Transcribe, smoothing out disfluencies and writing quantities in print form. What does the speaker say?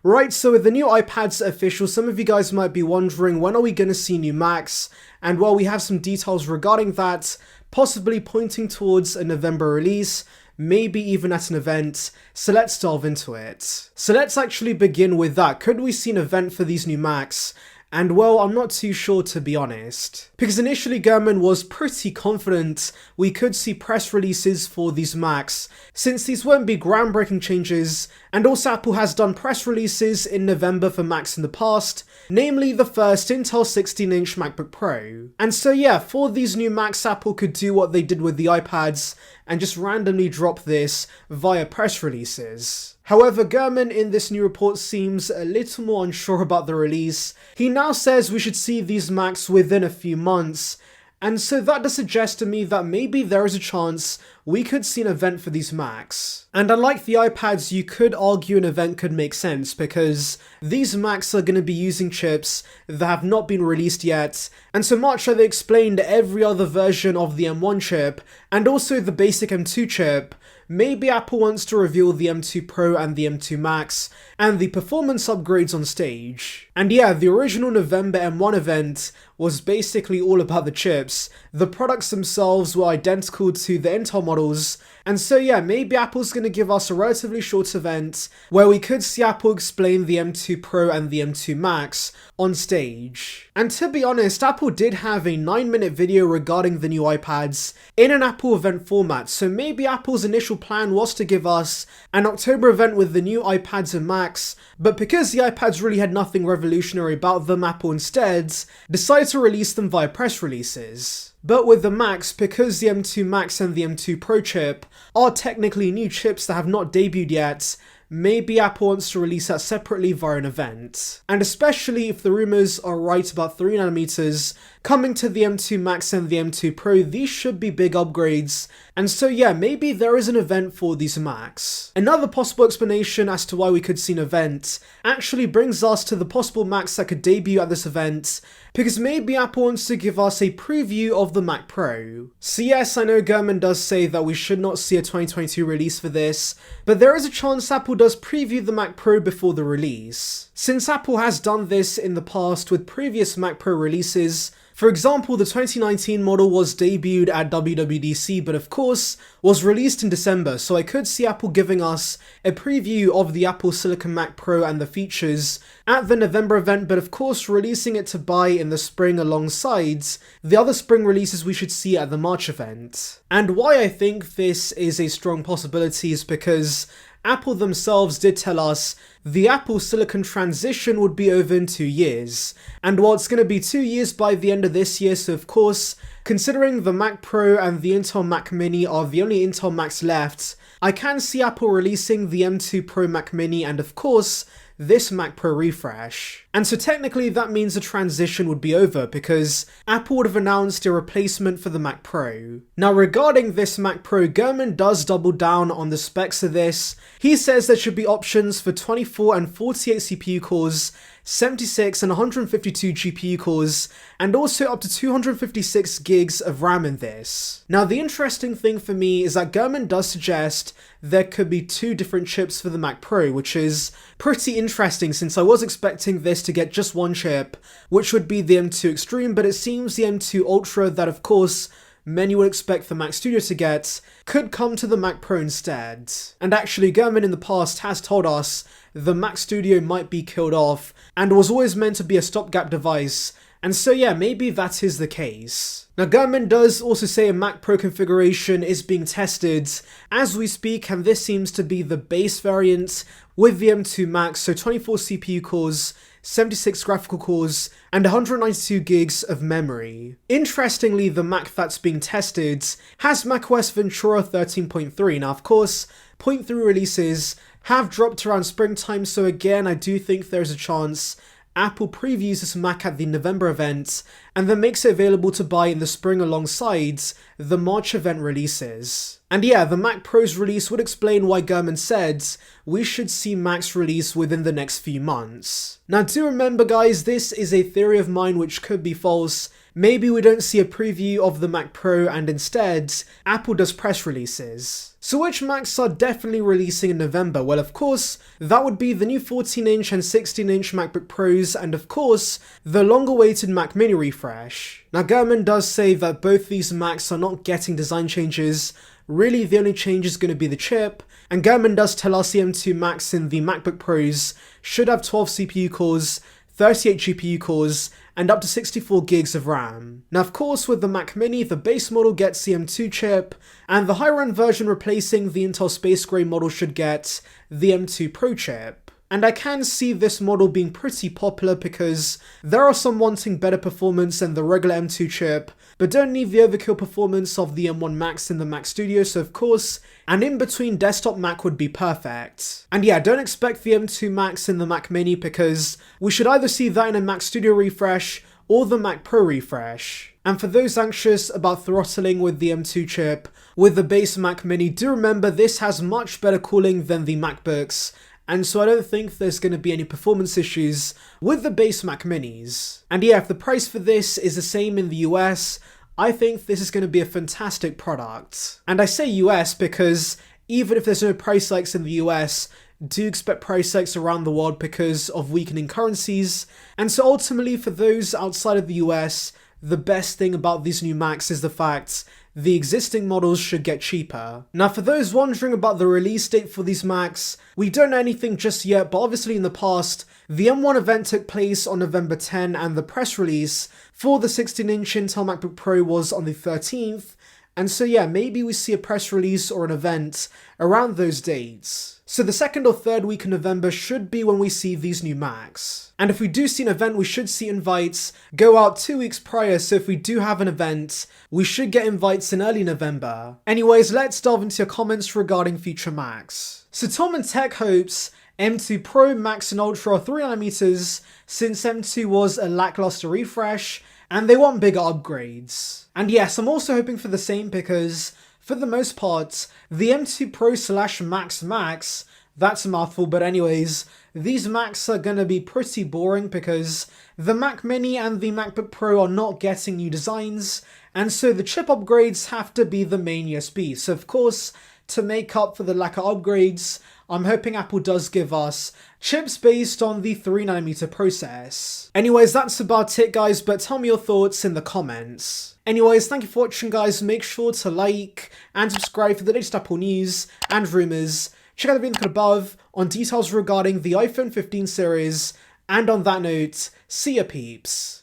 Right, so with the new iPads official, some of you guys might be wondering, when are we going to see new Macs? And well, we have some details regarding that, possibly pointing towards a November release, maybe even at an event, so let's delve into it. So let's actually begin with that. Could we see an event for these new Macs? And well, I'm not too sure, to be honest. Because initially Gurman was pretty confident we could see press releases for these Macs, since these won't be groundbreaking changes, and also Apple has done press releases in November for Macs in the past, namely the first Intel 16-inch MacBook Pro. And so yeah, for these new Macs, Apple could do what they did with the iPads and just randomly drop this via press releases. However, Gurman in this new report seems a little more unsure about the release. He now says we should see these Macs within a few months, and so that does suggest to me that maybe there is a chance we could see an event for these Macs. And unlike the iPads, you could argue an event could make sense because these Macs are going to be using chips that have not been released yet, and so much like they explained every other version of the M1 chip and also the basic M2 chip, maybe Apple wants to reveal the M2 Pro and the M2 Max and the performance upgrades on stage. And yeah, the original November M1 event was basically all about the chips. The products themselves were identical to the Intel models, and so yeah, maybe Apple's going to give us a relatively short event where we could see Apple explain the M2 Pro and the M2 Max on stage. And to be honest, Apple did have a 9-minute video regarding the new iPads in an Apple event format, so maybe Apple's initial plan was to give us an October event with the new iPads and Macs, but because the iPads really had nothing revolutionary about them, Apple instead decided to release them via press releases. But with the Macs, because the M2 Max and the M2 Pro chip are technically new chips that have not debuted yet, maybe Apple wants to release that separately via an event. And especially if the rumors are right about 3nm coming to the M2 Max and the M2 Pro, these should be big upgrades, and so yeah, maybe there is an event for these Macs. Another possible explanation as to why we could see an event actually brings us to the possible Macs that could debut at this event, because maybe Apple wants to give us a preview of the Mac Pro. So yes, I know Gurman does say that we should not see a 2022 release for this, but there is a chance Apple does preview the Mac Pro before the release. Since Apple has done this in the past with previous Mac Pro releases. For example, the 2019 model was debuted at WWDC, but of course was released in December, so I could see Apple giving us a preview of the Apple Silicon Mac Pro and the features at the November event, but of course releasing it to buy in the spring alongside the other spring releases we should see at the March event. And why I think this is a strong possibility is because Apple themselves did tell us the Apple Silicon transition would be over in 2 years. And while it's going to be 2 years by the end of this year, so of course, considering the Mac Pro and the Intel Mac Mini are the only Intel Macs left, I can see Apple releasing the M2 Pro Mac Mini and of course, this Mac Pro refresh. And so technically that means the transition would be over because Apple would have announced a replacement for the Mac Pro. Now regarding this Mac Pro, Gurman does double down on the specs of this. He says there should be options for 24 and 48 CPU cores, 76 and 152 GPU cores, and also up to 256 gigs of RAM in this. Now the interesting thing for me is that Gurman does suggest there could be 2 different chips for the Mac Pro, which is pretty interesting since I was expecting this to get just one chip, which would be the M2 Extreme, but it seems the M2 Ultra that of course many would expect the Mac Studio to get, could come to the Mac Pro instead. And actually Gurman in the past has told us the Mac Studio might be killed off and was always meant to be a stopgap device, and so yeah, maybe that is the case. Now Gurman does also say a Mac Pro configuration is being tested as we speak, and this seems to be the base variant with the M2 Max, so 24 CPU cores, 76 graphical cores, and 192 gigs of memory. Interestingly, the Mac that's being tested has macOS Ventura 13.3. Now of course, 0.3 releases have dropped around springtime, so again I do think there's a chance Apple previews this Mac at the November event and then makes it available to buy in the spring alongside the March event releases. And yeah, the Mac Pro's release would explain why Gurman said we should see Macs release within the next few months. Now do remember guys, this is a theory of mine which could be false. maybe we don't see a preview of the Mac Pro and instead, Apple does press releases. So which Macs are definitely releasing in November? Well, of course, that would be the new 14-inch and 16-inch MacBook Pros, and of course, the long-awaited Mac Mini refresh. Now, Gurman does say that both these Macs are not getting design changes. Really, the only change is going to be the chip, and Gurman does tell us the M2 Macs in the MacBook Pros should have 12 CPU cores, 38 GPU cores, and up to 64 gigs of RAM. Now, of course, with the Mac Mini, the base model gets the M2 chip, and the higher-end version replacing the Intel Space Gray model should get the M2 Pro chip. And I can see this model being pretty popular because there are some wanting better performance than the regular M2 chip, but don't need the overkill performance of the M1 Max in the Mac Studio, so of course, an in-between desktop Mac would be perfect. And yeah, don't expect the M2 Max in the Mac Mini because we should either see that in a Mac Studio refresh or the Mac Pro refresh. And for those anxious about throttling with the M2 chip with the base Mac Mini, do remember this has much better cooling than the MacBooks, and so I don't think there's going to be any performance issues with the base Mac Minis. And yeah, if the price for this is the same in the US, I think this is going to be a fantastic product. And I say US because even if there's no price hikes in the US, do expect price hikes around the world because of weakening currencies. And so ultimately for those outside of the US, the best thing about these new Macs is the fact the existing models should get cheaper. Now, for those wondering about the release date for these Macs, we don't know anything just yet, but obviously in the past, the M1 event took place on November 10 and the press release for the 16-inch Intel MacBook Pro was on the 13th. And so yeah, maybe we see a press release or an event around those dates. So the 2nd or 3rd week in November should be when we see these new Macs. And if we do see an event, we should see invites go out 2 weeks prior, so if we do have an event, we should get invites in early November. Anyways, let's delve into your comments regarding future Macs. So Tom and Tech hopes M2 Pro, Max and Ultra are 3nm since M2 was a lackluster refresh, and they want bigger upgrades. And yes, I'm also hoping for the same because, for the most part, the M2 Pro / Max, that's a mouthful, but anyways, these Macs are gonna be pretty boring because the Mac Mini and the MacBook Pro are not getting new designs, and so the chip upgrades have to be the main USP. So of course, to make up for the lack of upgrades, I'm hoping Apple does give us chips based on the 3nm process. Anyways, that's about it guys, but tell me your thoughts in the comments. Anyways, thank you for watching guys, make sure to like and subscribe for the latest Apple news and rumours. Check out the video above on details regarding the iPhone 15 series, and on that note, see ya peeps.